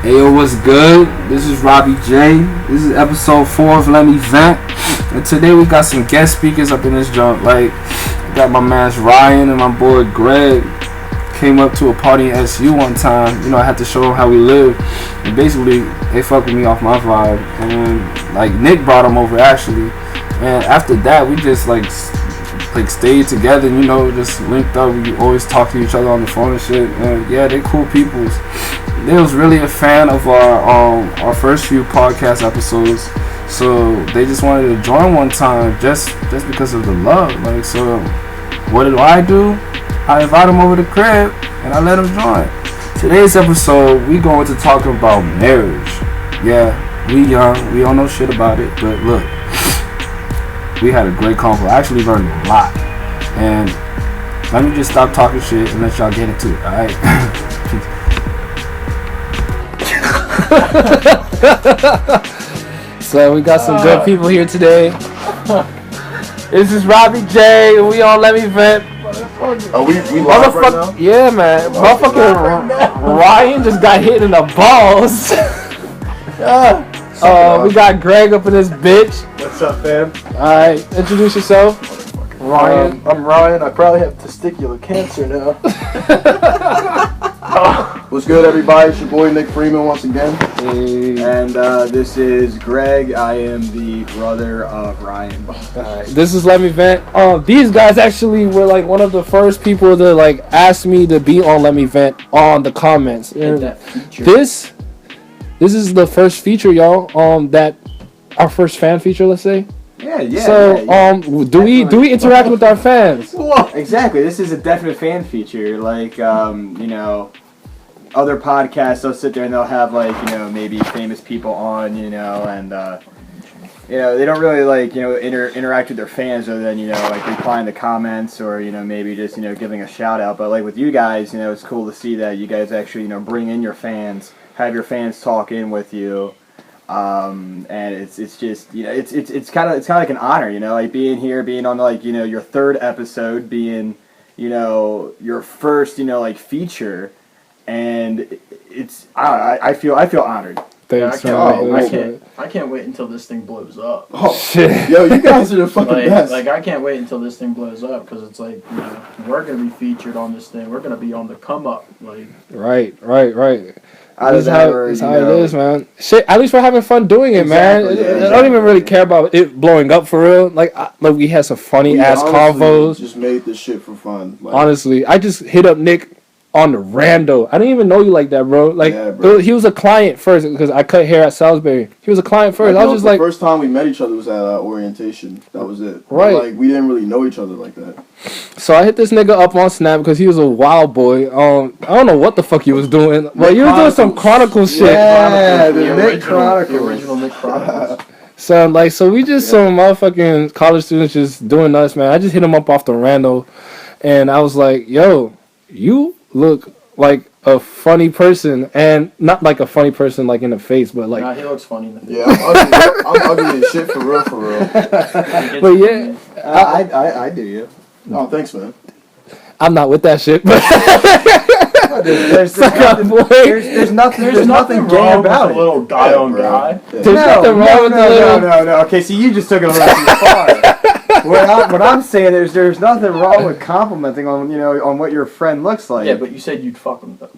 Hey, yo, what's good? This is Robbie J. This is episode 4 of Let Me Vent. And today we got some guest speakers up in this joint. Like, I got my man Ryan and my boy Gregg. Came up to a party in SU one time. You know, I had to show them how we live. And basically, they fucked with me off my vibe. And then, like, Nick brought them over, actually. And after that, we just, like stayed together, you know, just linked up. We always talk to each other on the phone and shit. And, yeah, they cool peoples. They was really a fan of our first few podcast episodes, so they just wanted to join one time just because of the love. Like, so what do? I invite them over to the crib and I let them join. Today's episode, we going to talk about marriage. Yeah, we young, we don't know shit about it, but look, we had a great convo. I actually learned a lot, and let me just stop talking shit and let y'all get into it. All right. So we got some good people here today. This is Robbie J. We on Let Me Vent. Oh, we live right now? Yeah, man. Motherfucking Ryan just got hit in the balls. We got Gregg up in this bitch. What's up, fam? Alright, introduce yourself. Ryan. I'm Ryan. I probably have testicular cancer now. What's good, everybody? It's your boy Nick Freeman once again. Hey. And this is Gregg. I am the brother of Ryan. Alright, this is Let Me Vent. These guys actually were like one of the first people to like ask me to be on Let Me Vent on the comments. And this is the first feature, y'all. That our first fan feature, let's say. Yeah. So, do we interact with our fans? Whoa. Exactly. This is a definite fan feature. Like, you know, other podcasts, they'll sit there and they'll have, like, you know, maybe famous people on, you know, and, you know, they don't really, like, you know, interact with their fans other than, you know, like, replying to comments or, you know, maybe just, you know, giving a shout out. But, like, with you guys, you know, it's cool to see that you guys actually, you know, bring in your fans, have your fans talk in with you. And it's just, you know, it's kind of like an honor, you know, like being here, being on like, you know, your third episode, being, you know, your first, you know, like feature, and it's I feel honored. Thanks, I can't wait until this thing blows up. Oh shit! Yo, you guys are the fucking best. Like I can't wait until this thing blows up because it's like, you know, we're gonna be featured on this thing. We're gonna be on the come up. Like right. That's how it is, man. Shit, at least we're having fun doing it, man. I don't even really care about it blowing up for real. Like we had some funny ass convos. Just made this shit for fun. Like, honestly, I just hit up Nick on the rando. I didn't even know you like that, bro. Like, yeah, bro. He was a client first because I cut hair at Salisbury. He was a client first. I was just like, the first time we met each other was at orientation. That was it. Right. But, like, we didn't really know each other like that. So I hit this nigga up on Snap because he was a wild boy. I don't know what the fuck he was doing, but he was doing some Chronicle shit. Yeah, the original Nick Chronicles. So we just some motherfucking college students just doing us, man. I just hit him up off the rando, and I was like, yo, you look like a funny person, and not like a funny person like in the face, but like. Nah, he looks funny in the face. Yeah, I'm ugly as shit for real. But yeah, I do you. Oh, thanks, man. I'm not with that shit, but. There's nothing gay about it. A little guy on guy. There's nothing wrong with the little. No. Okay, so you just took it a little too far. What I'm saying is there's nothing wrong with complimenting on, you know, on what your friend looks like. Yeah, but you said you'd fuck him though.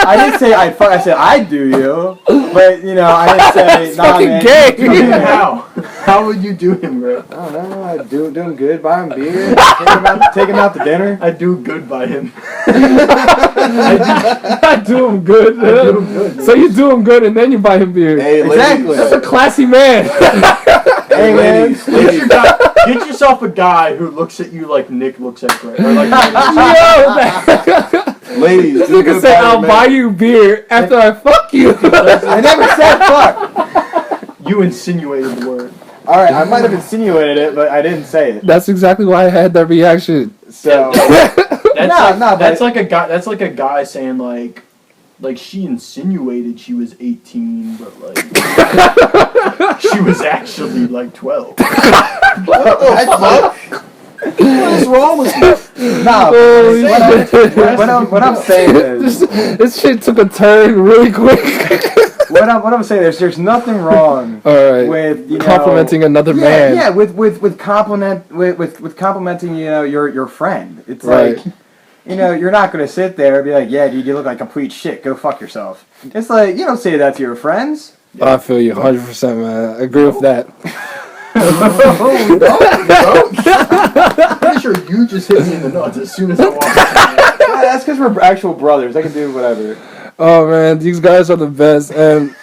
I didn't say I'd fuck. I said I'd do you, but you know I didn't say nah, man. Gay. How would you do him, bro? I don't know. I'd do him good. Buy him beer. Take him out to dinner. I'd do good by him. I do him good. So you do him good and then you buy him beer. Hey, exactly. That's a classy man. Hey, man. Get yourself a guy who looks at you like Nick looks at Gregg. Or like ladies, this nigga said I'll buy you beer after I fuck you. I never said fuck. You insinuated the word. Alright, I might have insinuated it, but I didn't say it. That's exactly why I had that reaction. So that's like a guy saying like she insinuated she was 18, but like she was actually like 12. What is wrong with you? Nah, what I'm saying is this shit took a turn really quick. what I'm saying is there's nothing wrong with complimenting another man. Yeah, with complimenting your friend. It's like you're not gonna sit there and be like, yeah, dude, you look like complete shit. Go fuck yourself. It's like you don't say that to your friends. I feel you 100%, man. I agree with that. Pretty sure you just hit me in the nuts as soon as I walked in. That's because we're actual brothers. I can do whatever. Oh man, these guys are the best, and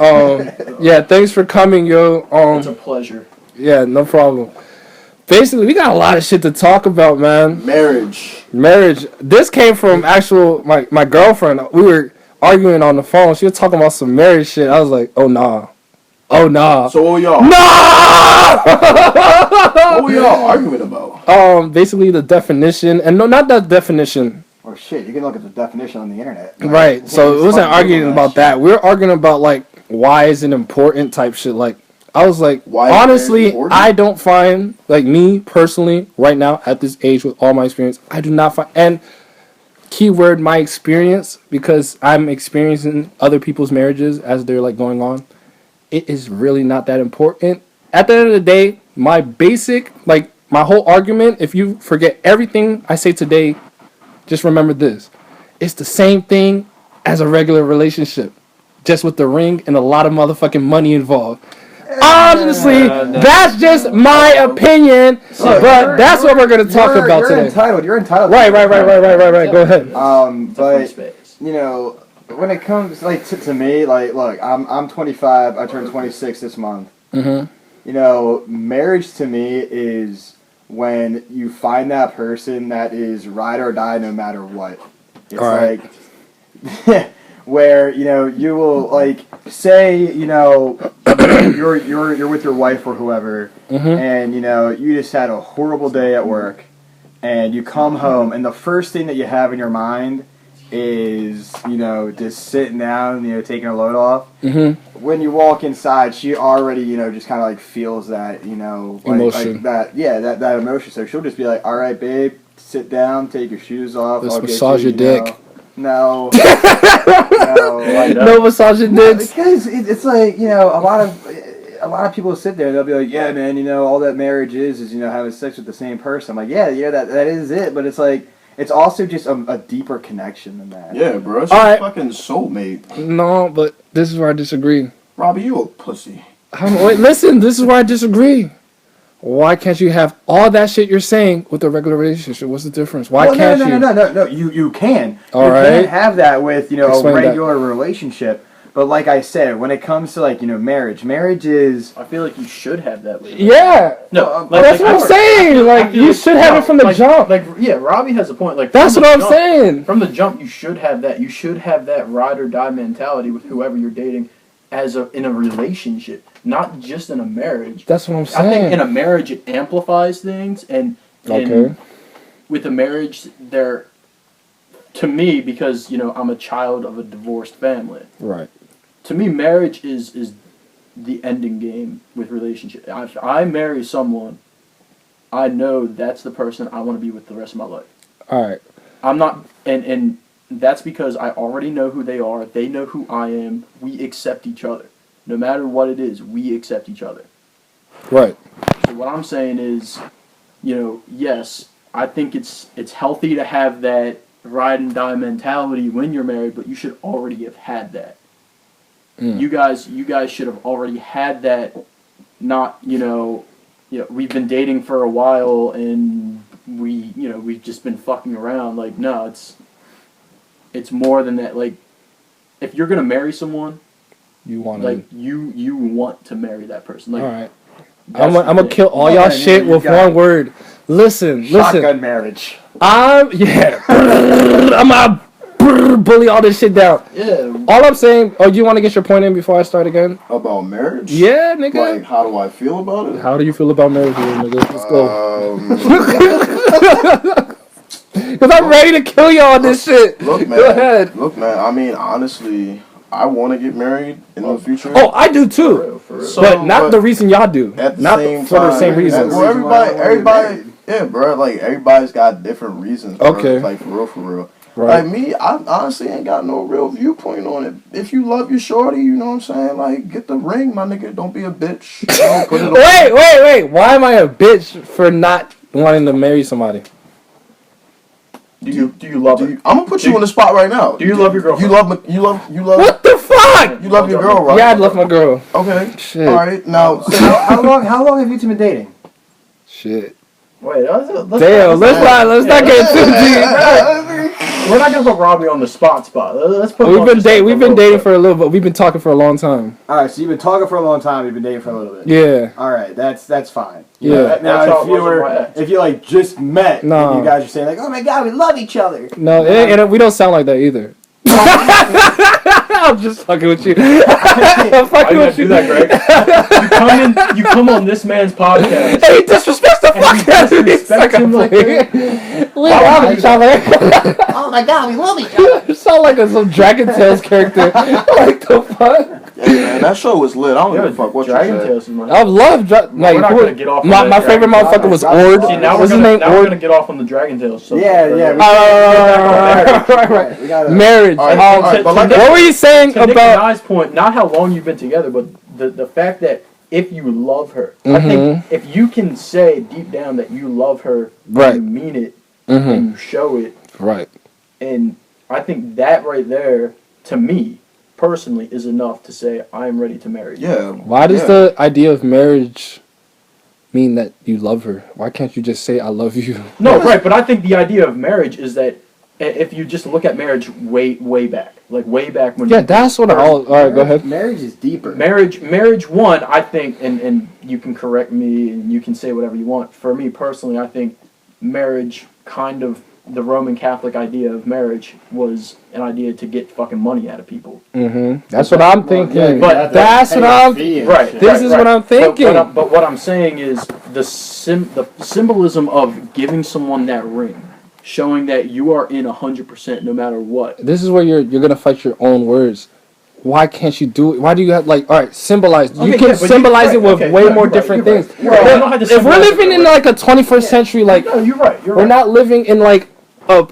yeah, thanks for coming, yo. It's a pleasure. Yeah, no problem. Basically, we got a lot of shit to talk about, man. Marriage. This came from actual my girlfriend. We were arguing on the phone. She was talking about some marriage shit. I was like, oh nah. So what were y'all? Nah. What were y'all arguing about? Basically the definition, and no, not that definition. Oh shit, you can look at the definition on the internet. Right. So it wasn't arguing about that. We were arguing about like why is it important type shit. Like I was like, honestly, I don't find, like me personally, right now at this age with all my experience, I do not find, and keyword my experience, because I'm experiencing other people's marriages as they're like going on. It is really not that important. At the end of the day, my basic, like my whole argument, if you forget everything I say today, just remember this. It's the same thing as a regular relationship, just with the ring and a lot of motherfucking money involved. Honestly, that's just my opinion, but that's what we're going to talk about today. You're entitled. Right. Go ahead. But, when it comes like to me, like, look, I'm 25. I turned 26 this month. Mm-hmm. Marriage to me is when you find that person that is ride or die no matter what. It's like where you will like say you're with your wife or whoever, and you just had a horrible day at work, and you come home, and the first thing that you have in your mind is just sitting down, taking a load off. When you walk inside, she already just kind of like feels that emotion, that emotion. So she'll just be like, all right, babe, sit down, take your shoes off, let's massage your dick. No, no massaging dicks. Because it's like a lot of people sit there and they'll be like, yeah, man, all that marriage is having sex with the same person. I'm like, yeah, that is it, but it's like it's also just a deeper connection than that. Yeah, bro, it's your fucking soulmate. No, but this is where I disagree. Robbie, you a pussy. Wait, listen, this is where I disagree. Why can't you have all that shit you're saying with a regular relationship? What's the difference? Why can't you? No. You can. All right. You can have that with a regular relationship. But like I said, when it comes to like marriage is. I feel like you should have that. With yeah. No, that's what I'm saying. Like you should have it from the jump. Like Robbie has a point. Like that's what I'm saying. From the jump, you should have that. You should have that ride or die mentality with whoever you're dating, in a relationship, not just in a marriage. That's what I'm saying. I think in a marriage it amplifies things, and with a marriage there, to me, because I'm a child of a divorced family. Right. To me, marriage is the ending game with relationship. If I marry someone, I know that's the person I want to be with the rest of my life. All right. I'm not, and that's because I already know who they are. They know who I am. We accept each other. No matter what it is, we accept each other. Right. So what I'm saying is, yes, I think it's healthy to have that ride and die mentality when you're married, but you should already have had that. You guys should have already had that. Not we've been dating for a while and we've just been fucking around. Like, no, it's more than that. Like, if you're gonna marry someone, you want you want to marry that person. Like, all right, I'm gonna kill all y'all shit with one word. Listen. Shotgun marriage. I'm gonna bully all this shit down. Yeah. All I'm saying. Oh, you want to get your point in before I start again? About marriage? Yeah, nigga. Like, how do I feel about it? How do you feel about marriage, nigga? Let's go. Because I'm ready to kill y'all on this shit. Look, man. Go ahead. Look, man. I mean, honestly, I want to get married in the future. Oh, I do too. For real. But not the reason y'all do. At the not same for time, the same reasons. Well, everybody. Yeah, bro. Like everybody's got different reasons. Bro. Okay. Like for real. Right. Like me, I honestly ain't got no real viewpoint on it. If you love your shorty, you know what I'm saying? Like, get the ring, my nigga. Don't be a bitch. You know, put it on. Wait. Why am I a bitch for not wanting to marry somebody? Do you love her? I'm gonna put you on the spot right now. Do you love your girlfriend? You love. What the fuck? You love your girl, right? Yeah, I love my girl. Okay. Shit. All right. Now, So how long have you two been dating? Shit. Wait, let's Damn, let's not get too deep. We're not gonna put Robbie on the spot. Let's put. We've been dating for a little bit. We've been talking for a long time. All right, so you've been talking for a long time. You've been dating for a little bit. Yeah. All right, that's fine. Yeah. Now, if you like just met, No. and you guys are saying like, oh my god, we love each other. No, and we don't sound like that either. I'm just fucking with you. I'm fucking with you. Do that, Greg. You come on this man's podcast. Hey, he disrespects the fuck out of me. disrespect him like We love each other. Oh my god, we love each other. You sound like some Dragon Tales character. Like the fuck? yeah, man, that show was lit. I don't give a fuck what Dragon you said. Tales is my. I love like we're not gonna get off on my that favorite Dragon motherfucker was Ord. See, now What's his name? we're Ord. gonna get off on the Dragon Tales. So Yeah. Right. We gotta, Marriage. All right, but like What were you saying To Nick and about? I's point, not how long you've been together, but the fact that if you love her, I Mm-hmm. think if you can say deep down that you love her, Right. you mean it, Mm-hmm. and you show it, Right. and I think that right there, to me personally, is enough to say I am ready to marry you. Yeah. Why does the idea of marriage mean that you love her? Why can't you just say I love you? No, right, but I think the idea of marriage is that if you just look at marriage way back, like way back when. Yeah, that's what all right, go ahead. Marriage is deeper. Marriage one, I think, and you can correct me and you can say whatever you want. For me personally, I think marriage, kind of the Roman Catholic idea of marriage, was an idea to get fucking money out of people. Mm-hmm. That's what I'm thinking. yeah, But that's what I'm. Right. This is what I'm thinking. But what I'm saying is the symbolism of giving someone that ring, showing that you are in 100% no matter what. This is where you're gonna fight your own words. Why can't you do it? Why do you have like all right? Symbolize. Okay, You yeah, can but symbolize it with way more you're different right, things. you're right. You don't have to If we're symbolize it living in the way- like a 21st century, like No, you're right. You're we're right. not living in like a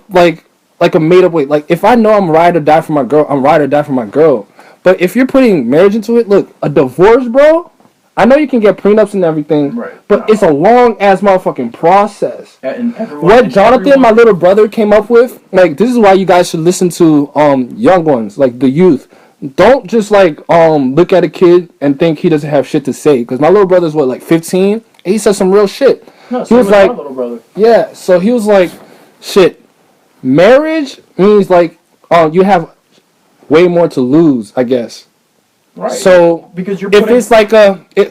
made up way. Like if I know I'm ride or die for my girl, I'm ride or die for my girl. But if you're putting marriage into it, look, a divorce, bro. I know you can get prenups and everything, Right. but it's a long ass motherfucking process. And everyone, What and Jonathan, everyone- my little brother, came up with, like this is why you guys should listen to young ones, like the youth. Don't just like look at a kid and think he doesn't have shit to say. Because my little brother's what, like 15, and he said some real shit. No, He same was with my like, little brother. yeah. So he was like, shit. Marriage means like you have way more to lose, I guess. Right. So because you're if putting, it's like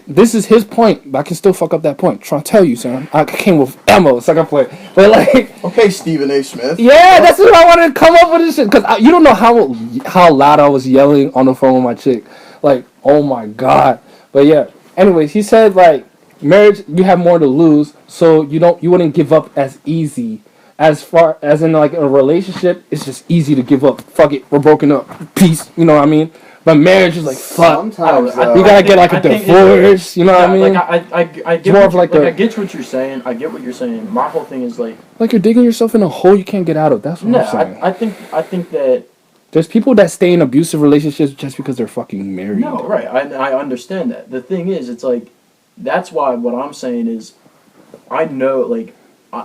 this is his point, but I can still fuck up that point. Trying to tell you, son. I came with ammo, second play, but like, Okay, Stephen A. Smith. yeah, that's what I wanted to come up with this shit. Cause you don't know how loud I was yelling on the phone with my chick, like, oh my god. But yeah. Anyways, he said like marriage, you have more to lose, so you wouldn't give up as easy. As far as in like a relationship, it's just easy to give up. Fuck it, we're broken up. Peace. You know what I mean? But marriage is like fuck. Sometimes You gotta get like a divorce. You know what I mean? Like I get more what of like I a- get what you're saying. I get what you're saying. My whole thing is like, Like you're digging yourself in a hole you can't get out of. That's what no, I'm saying. I think that There's people that stay in abusive relationships just because they're fucking married. no, right. I understand that. The thing is, it's like that's why what I'm saying is, I know like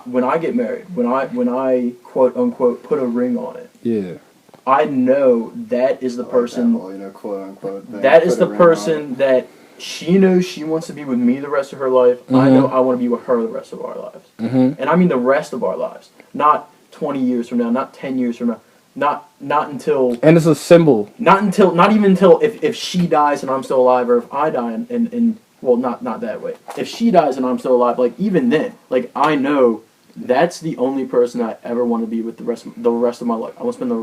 when I get married, when I quote unquote put a ring on it, Yeah. I know that is the person. quote unquote. That is the person that she knows she wants to be with me the rest of her life. I know I want to be with her the rest of our lives. Mm-hmm. And I mean the rest of our lives. Not 20 years from now, not 10 years from now. Not until And it's a symbol. not even until if she dies and I'm still alive, or if I die and well, not that way. If she dies and I'm still alive, like even then, like I know that's the only person I ever want to be with the rest of my life. I want to spend the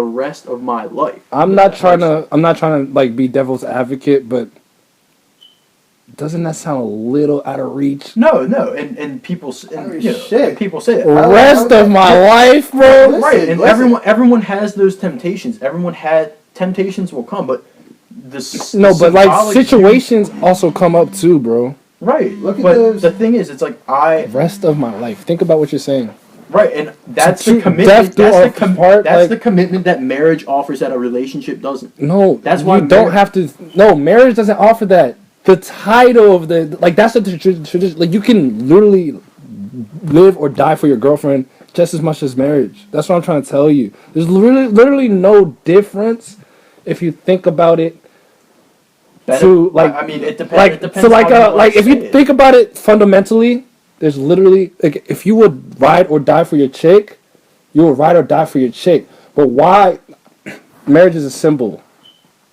rest of my life. I'm not trying to like be devil's advocate, but doesn't that sound a little out of reach? No, and people people say that. Rest of my life, bro. Right, and everyone has those temptations. Everyone had temptations will come, but No, but like situations also come up too, bro. Right. Look at but those- the thing is, it's like Rest of my life. Think about what you're saying. right, and that's To the commitment. death do That's our the part, that's like- the commitment that marriage offers that a relationship doesn't. No, That's why you don't have to. No, marriage doesn't offer that. The title of the that's the tradition. Like you can literally live or die for your girlfriend just as much as marriage. That's what I'm trying to tell you. There's literally no difference if you think about it. Better, To like, I mean, it depends. like it depends so like how you like if say you it. think about it fundamentally, there's literally like if you would ride or die for your chick, you would ride or die for your chick. But why? Marriage is a symbol,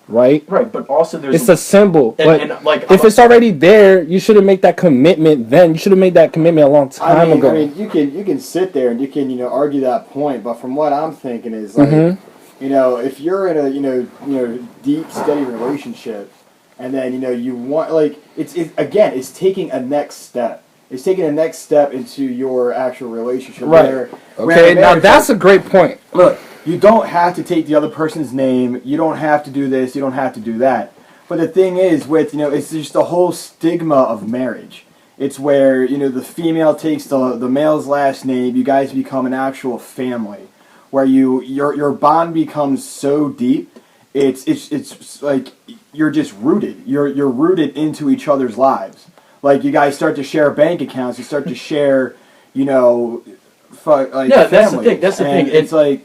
right? Right, but also there's It's a symbol. But and like if it's already there, you shouldn't make that commitment then. You should have made that commitment a long time ago. I mean, you can sit there and you can argue that point, but from what I'm thinking is like, if you're in a deep, steady relationship, and then you want like it's taking a next step. It's taking a next step into your actual relationship. Right. Where Okay, now marriage, that's a great point. look. You don't have to take the other person's name. You don't have to do this. You don't have to do that. But the thing is, it's just the whole stigma of marriage. It's where the female takes the male's last name. You guys become an actual family, where your bond becomes so deep. It's like you're just rooted. You're rooted into each other's lives. Like you guys start to share bank accounts. You start to share, like yeah, family. that's the thing. That's the thing. It's like.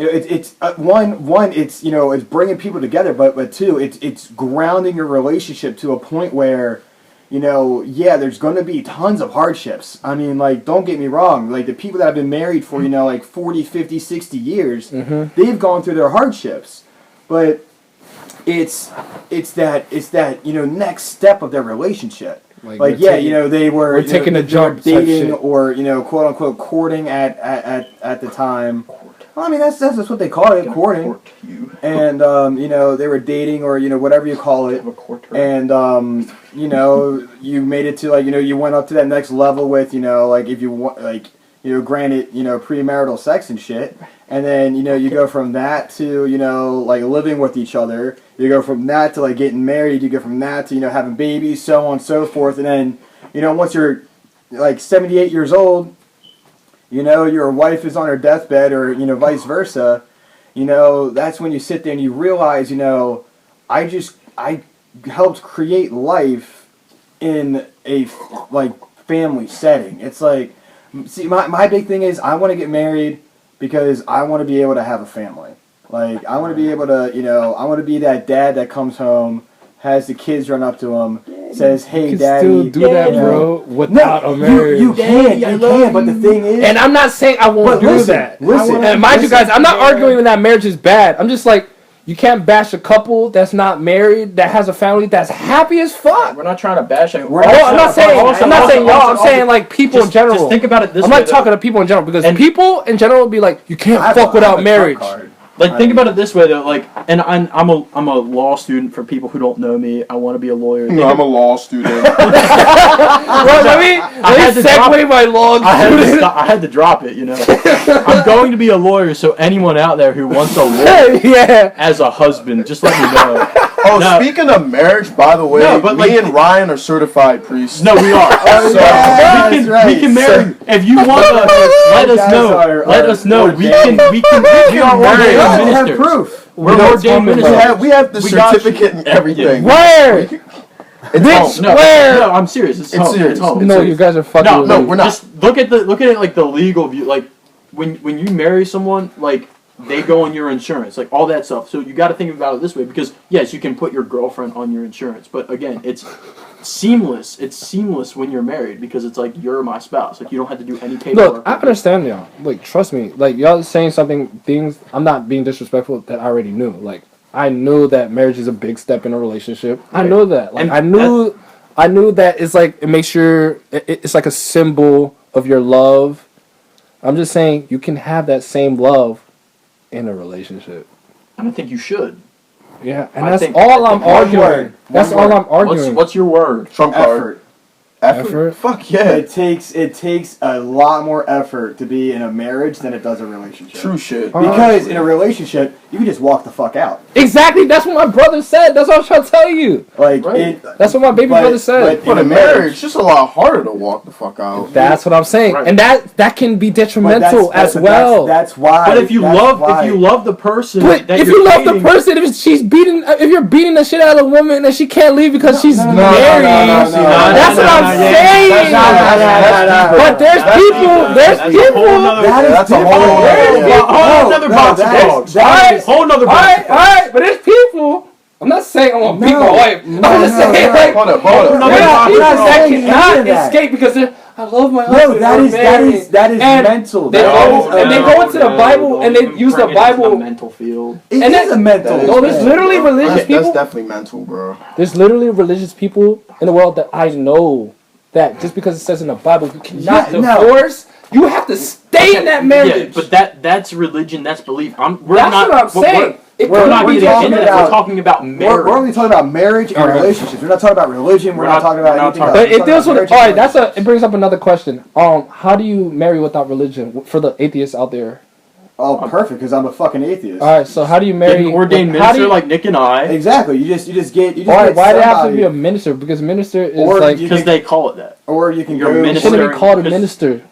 It's one. It's it's bringing people together, but two, it's grounding your relationship to a point where, there's going to be tons of hardships. I mean, like, don't get me wrong. Like the people that have been married for like 40, 50, 60 years, they've gone through their hardships, but it's that next step of their relationship. Like they were taking a jump type dating shit. or quote unquote courting at the time. Well, I mean that's what they call it, courting. And they were dating or whatever you call it. And you made it to you went up to that next level with like if you want granted premarital sex and shit. And then you go from that to like living with each other. You go from that to like getting married. You go from that to having babies, so on and so forth. And then once you're like 78 years old, your wife is on her deathbed or vice versa. That's when you sit there and you realize I helped create life in a like family setting. It's like my big thing is I want to get married because I want to be able to have a family. Like, I want to be able to, I want to be that dad that comes home, has the kids run up to him, says, "Hey, You can daddy." still do that, bro, without a marriage. You can, but the thing is... And I'm not saying I won't do that. And mind you guys, I'm not arguing that marriage is bad. I'm just like, you can't bash a couple that's not married, that has a family that's happy as fuck. We're not trying to bash it. I'm not saying y'all. I'm saying like people in general. Just think about it this I'm way. not talking to people in general because And- people in general will be like, you can't fuck without marriage. Like, think about it this way, though. Like, and I'm a law student. For people who don't know me, I want to be a lawyer. No, I'm a law student. Bro, let me segue my long student. I had to drop it, I'm going to be a lawyer, so anyone out there who wants a lawyer Yeah. as a husband, just let me know. Oh, No. speaking of marriage, by the way, No, but me like- and Ryan are certified priests. No, we are. We can marry. If you want to, let us know. Let us know. We can marry have ministers. proof. We're don't ordained We ministers. have the We got you. certificate and everything. Where? Bitch, No, where? no, I'm serious. It's home. serious. It's home. No, you guys are fucking No, with no, me. we're not. Just look at it like the legal view. Like when you marry someone, like they go on your insurance, like all that stuff. So you got to think about it this way, because yes, you can put your girlfriend on your insurance, but again, it's seamless. It's seamless when you're married because it's like you're my spouse. Like you don't have to do any paperwork. Look, I understand y'all. Like, trust me. Like, y'all saying things. I'm not being disrespectful. That I already knew. Like, I knew that marriage is a big step in a relationship. I Right. know that. Like, And I knew that it's like it makes sure it's like a symbol of your love. I'm just saying you can have that same love in a relationship. I don't think you should. Yeah, and I that's think- all I'm One arguing. word. That's One all I'm arguing. What's your word? Trump card. Effort. Effort? Fuck yeah. It takes a lot more effort to be in a marriage than it does a relationship. True shit. Because in a relationship, you can just walk the fuck out. Exactly. That's what my brother said. That's what I was trying to tell you. Like Right. That's what my baby brother said. But in a marriage, it's just a lot harder to walk the fuck out. That's what I'm saying, Right. and that can be detrimental as well. That's why. But if you love the person, But that if you're you love the dating- person, if you're beating the shit out of a woman and she can't leave because she's married, that's what I'm saying. But there's people. That's a whole nother. That's a whole nother box of dogs. Whole nother box. All right, but there's people. I'm not saying I want to beat my wife. I'm just saying like Hold up. there's people that saying cannot any of that. escape because I love my No, husband. that we're is married. and mental. They That is they go into the Bible and they use the The Bible. mental field. It and is that- a mental. No, there's literally religious That's people. definitely mental, bro. There's literally religious people in the world that I know that just because it says in the Bible you cannot Yeah, no. divorce, you have to stay in that marriage. Yeah, but that's religion. That's belief. That's what I'm saying. It we're could not be getting talking into We're that. talking about marriage. We're only talking about marriage and Alright. relationships. We're not talking about religion. We're not talking about anything else. But We're it talking deals about with marriage and alright. It brings up another question. How do you marry without religion for the atheists out there? Oh, perfect, because I'm a fucking atheist. All right, so how do you Get marry an ordained how do minister you, like Nick and I, Exactly. You just get. why get why do they have to somebody- be a minister? Because minister is Or like you because can- they call it that. Or you can You're a go. it minister. shouldn't be called a because- minister.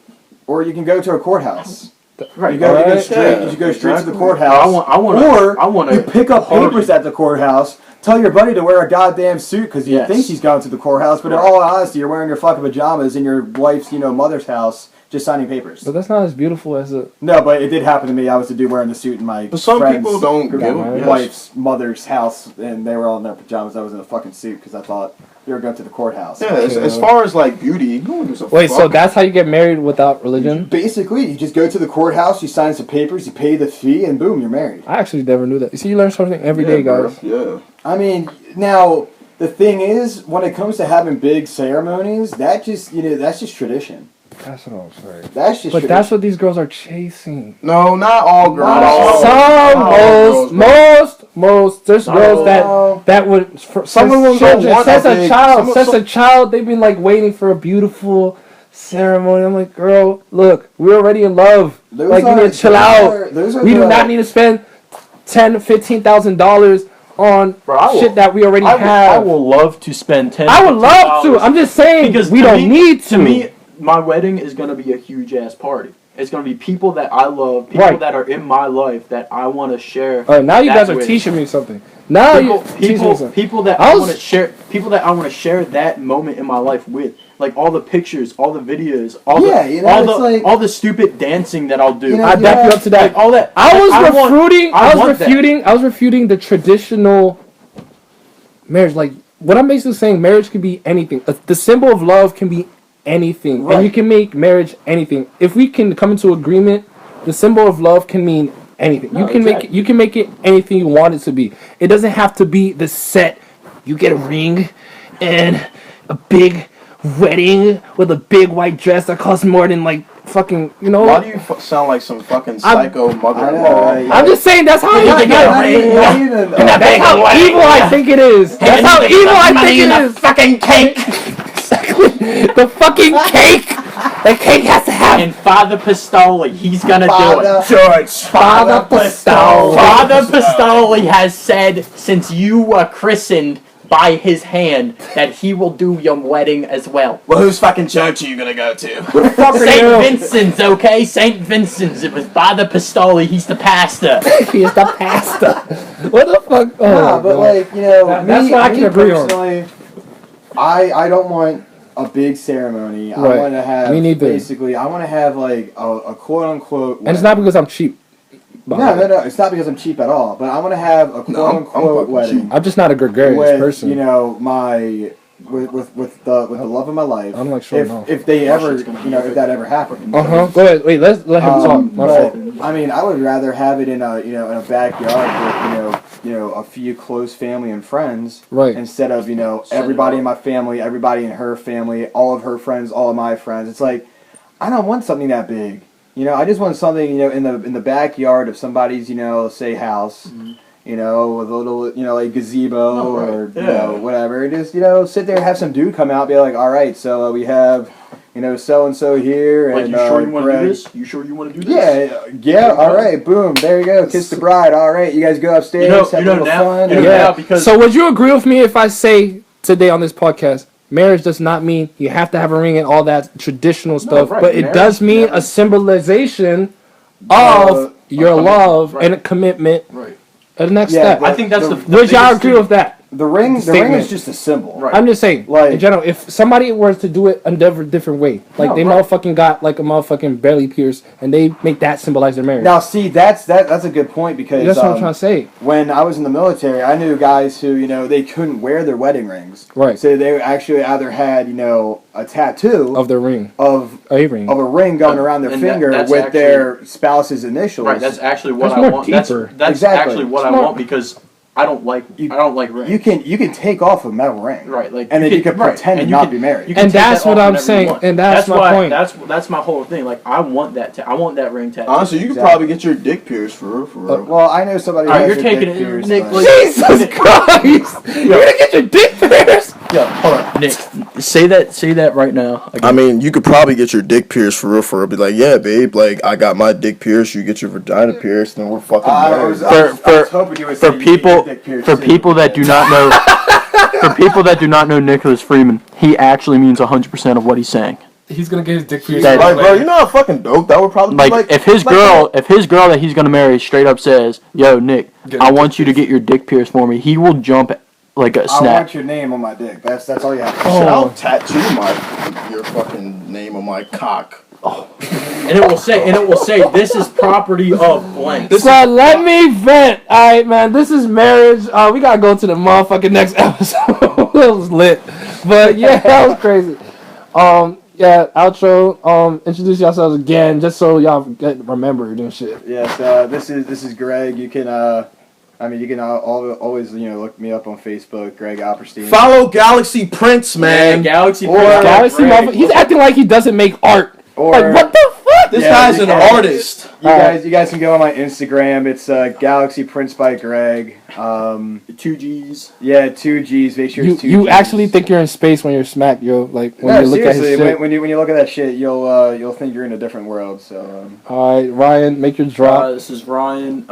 Or you can go to a courthouse. Right. You go Alright. straight. Yeah, You go straight to the exactly. courthouse. I want Or you pick up party. papers at the courthouse. Tell your buddy to wear a goddamn suit because he Yes. thinks he's going to the courthouse, but in all honesty, you're wearing your fucking pajamas in your wife's, mother's house, just signing papers. But that's not as beautiful as a. No, but it did happen to me. I was the dude wearing the suit in my But some friend's people don't give a wife's mother's house, and they were all in their pajamas. I was in a fucking suit because I thought they were going to the courthouse. Yeah, as far as like beauty, no one gives a Wait, fuck. so that's how you get married without religion? Basically, you just go to the courthouse, you sign some papers, you pay the fee, and boom, you're married. I actually never knew that. You see, you learn something every day, bro. guys. Yeah. I mean, now the thing is, when it comes to having big ceremonies, that's just tradition. That's what I'm saying. That's just. But tradition. that's what these girls are chasing. No, not all girls. all. Most. There's girls that would. Some of them don't want since a a big- child, some- since a child, they've been like waiting for a beautiful ceremony. I'm like, girl, look, we're already in love. Those Like, you are- need to chill those out. are- those are We do the- not need to spend $10,000-$15,000 on Bro, I will- shit that we already I have. will love to spend 10. I would love to. I'm just saying because we to don't me- need to. To me, my wedding is gonna be a huge ass party. It's gonna be people that I love, people Right. that are in my life that I want to share. All right, now you that guys are with. teaching me something. Now you teaching me something. People that I I was- want to share, people that I want to share that moment in my life with, like all the pictures, all the videos, all the stupid dancing that I'll do. I back you up to that. Like all that. I was want refuting. I was refuting the traditional marriage. Like what I'm basically saying, marriage can be anything. The symbol of love can be anything, Right. and you can make marriage anything. If we can come into agreement, the symbol of love can mean anything. No, You can exactly. make it anything you want it to be. It doesn't have to be the set. You get a ring and a big wedding with a big white dress that costs more than like fucking Why do you sound like some fucking psycho mother-in-law? I'm just saying that's how Not that's how evil I think it is. That's how evil I think it is. Fucking cake. The fucking cake. The cake has to have And Father Pistoli, he's gonna do it. George. Father Pistol. Father Pistoli has said, since you were christened by his hand, that he will do your wedding as well. Well, whose fucking church are you gonna go to? St. Vincent's, okay? St. Vincent's. It was Father Pistoli. He's the pastor. He is the pastor. What the fuck? Oh, Nah, but God. like That's what I can agree on. personally, I don't want a big ceremony. I Right. want to have Me neither. basically. I want to have like a quote unquote. And it's not because I'm cheap. No. It's not because I'm cheap at all. But I want to have a quote I'm unquote fucking wedding cheap. I'm just not a gregarious with person. with the love of my life. I'm like sure no. If they ever if that ever happened. Go ahead. Wait. Let him talk. My But, fault. I mean, I would rather have it in a in a backyard with a few close family and friends, Right. instead of everybody in my family, everybody in her family, all of her friends, all of my friends. It's like I don't want something that big. I just want something in the backyard of somebody's say house. with a little, like gazebo or Yeah. whatever. And just sit there and have some dude come out and be like, all right, so we have so and so here. Like, and you sure you want to do Gregg. this? You sure you want to do this? Yeah. All right, boom, there you go. Kiss the bride. All right, you guys go upstairs. Have a little fun. now because So would you agree with me if I say today on this podcast, marriage does not mean you have to have a ring and all that traditional stuff, right, but it marriage does mean never- a symbolization of your commitment, love right. and a commitment. Right. The next Yeah, step. I think that's the Would y'all biggest agree thing. with that? The ring Statement. is just a symbol. Right. I'm just saying, Like- in general, if somebody were to do it a different way, like they motherfucking got like a motherfucking belly pierce, and they make that symbolize their marriage. Now, see, that's a good point because That's what I'm trying to say. when I was in the military, I knew guys who they couldn't wear their wedding rings, Right. so they actually either had a tattoo Of the ring. of A ring. a ring going around their And finger that's with actually- their spouse's initials. Right, that's actually what That's I more want. deeper. That's Exactly. actually what It's I more- want because I don't like rings. you can take off a metal ring, Right, like and then you can right, pretend to and not you be married. you can And take that's that what off I'm whenever you saying, want. and that's my why, point. That's my whole thing. Like I want that. I want that ring tattoo. Honestly, you could Exactly. probably get your dick pierced for real. Well, I know somebody. Who Alright, has you're their taking dick it, pierced, Nick, but- like- Jesus Christ! You're gonna get your dick pierced? Yo, hold on, Nick. Say that right now. I mean, you could probably get your dick pierced for real. Be like, yeah, babe, like I got my dick pierced. You get your vagina pierced, and we're fucking I married. was hoping you would say for you get your people dick pierced for too, people that but- do not know for people that do not know Nicholas Freeman, he actually means 100% of what he's saying. He's gonna get his dick pierced. That- Like, bro, you know how fucking dope that would probably Like, be. Like, if his girl that he's gonna marry straight up says, "Yo, Nick, Get I your want you to get your dick pierced for me," he will jump like a I snap. want your name on my dick. That's all you have to shit, say. I'll tattoo your fucking name on my cock. And it will say this is property of blank. So let me vent. Alright, man. This is marriage. We gotta go to the motherfucking next episode. It was lit. But yeah, that was crazy. Yeah, outro. Introduce yourselves again, just so y'all get remembered and shit. Yes, this is Gregg. You can you can always look me up on Facebook, Gregg Alperstein. Follow Galaxy Prince, man. Galaxy. Or- Prince, Galaxy, Gregg. motherfucker. He's acting like he doesn't make art. Or Like, what the fuck? This Yeah, guy's you an can. artist. you guys can go on my Instagram. It's Galaxy Prince by Gregg. 2 G's. Yeah, 2 G's. Make sure it's 2 You G's. actually think you're in space when you're smacked, yo. Like when No, you look at his seriously. shit. When you look at that shit, you'll think you're in a different world. So. Alright, Ryan, make your drop. This is Ryan.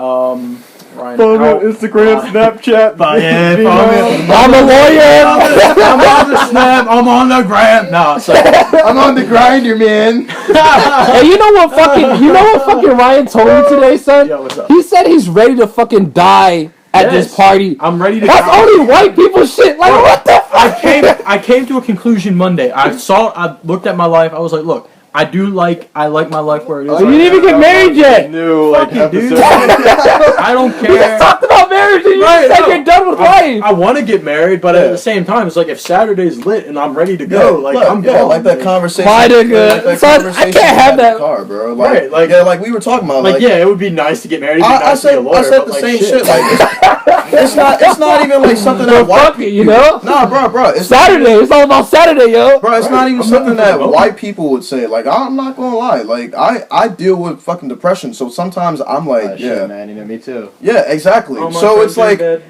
Ryan. Follow me out. on Instagram, Snapchat. Yeah, follow me. I'm a lawyer. I'm on the snap. I'm on the gram. No, so I'm on the grinder, man. Hey, you know what fucking Ryan told me today, son? Yo, what's up? He said he's ready to fucking die at this Yes. party. I'm ready to. That's go. only white people shit. Like, what the fuck? I came to a conclusion Monday. I looked at my life. I was like, look, I like my life where it is. You didn't even get married yet. New Fucking dude. episode. I don't We care. just talked about marriage and you Right, just said no. you're done with life. I want to get married, but at the same time, it's like if Saturday's lit and I'm ready to go, like I'm yeah, going. like that conversation. My nigga. Like that Son, I conversation can't have in the that. car, bro. Like, Right, like- yeah, like we were talking about. Like, yeah, it would be nice to get married. It'd be I nice to be said a lawyer, I said but, the like, same shit. Like it's not even like something But that white fuck it, you know? Nah, bro. It's Saturday. It's all about Saturday, yo. Bro, it's not even I'm something looking for that the vote. white people would say. Like, I'm not gonna lie. Like, I deal with fucking depression, so sometimes I'm like, Shit, yeah, man. Me too. yeah, exactly. All my So friends it's are like, dead.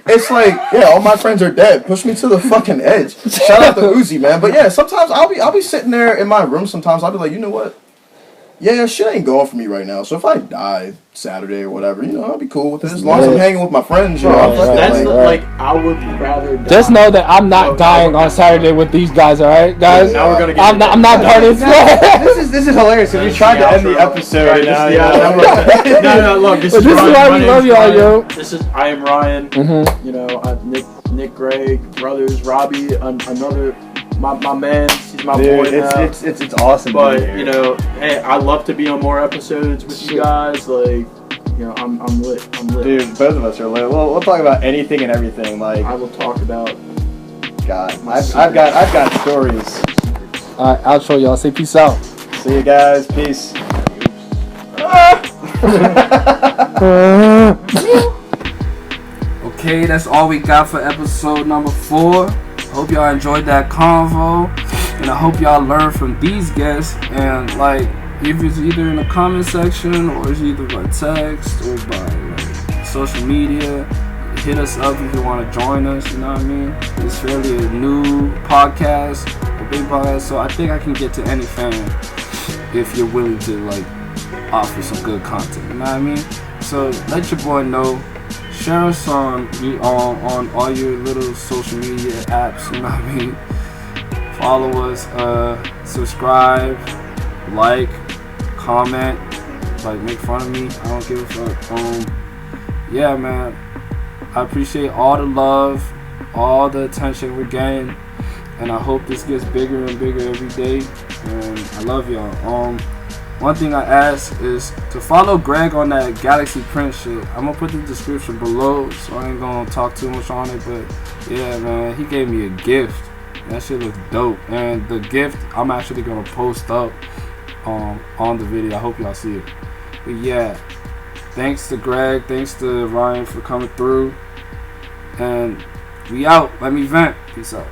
yeah, all my friends are dead. Push me to the fucking edge. Shout out to Uzi, man. But yeah, sometimes I'll be sitting there in my room. Sometimes I'll be like, you know what? Yeah, shit ain't going for me right now. So if I die Saturday or whatever, I'll be cool with it. As long as I'm hanging with my friends, I'm Right, fucking That's like, I would rather. Just die. know that I'm not dying on Saturday with these guys, alright? Guys, Now we're gonna get. I'm not part of this. This is hilarious because we tried to end the episode. Right, and now, no, look. This But is this is Ryan. why My we love name's y'all, Ryan. yo. I am Ryan. Mm-hmm. You know, I'm Nick, Gregg, brothers, Robbie, another my man. He's my boy Dude, now. it's awesome. But to be here. you know, hey, I love to be on more episodes with you guys. Like, I'm lit. I'm lit. Dude, both of us are lit. We'll talk about anything and everything. Like, I will talk about. God, I've got stories. Alright, outro, y'all. Say peace out. See you guys. Peace. Okay, that's all we got for episode number 4. Hope y'all enjoyed that convo, and I hope y'all learned from these guests. And like, if it's either in the comment section or it's either by text or by like social media, hit us up if you want to join us. You know what I mean? It's fairly a new podcast, a big podcast, so I think I can get to any fan if you're willing to like offer some good content. You know what I mean? So let your boy know. Share us on all your little social media apps. You know what I mean? Follow us, subscribe, like, comment, like make fun of me. I don't give a fuck. Yeah, man. I appreciate all the love, all the attention we're getting, and I hope this gets bigger and bigger every day. And I love y'all. One thing I ask is to follow Gregg on that Galaxy Print shit. I'm gonna put the description below, so I ain't gonna talk too much on it. But yeah, man, he gave me a gift. That shit looks dope, and the gift I'm actually gonna post up on the video. I hope y'all see it. But yeah, thanks to Gregg, thanks to Ryan for coming through, and we out. Let me vent. Peace out.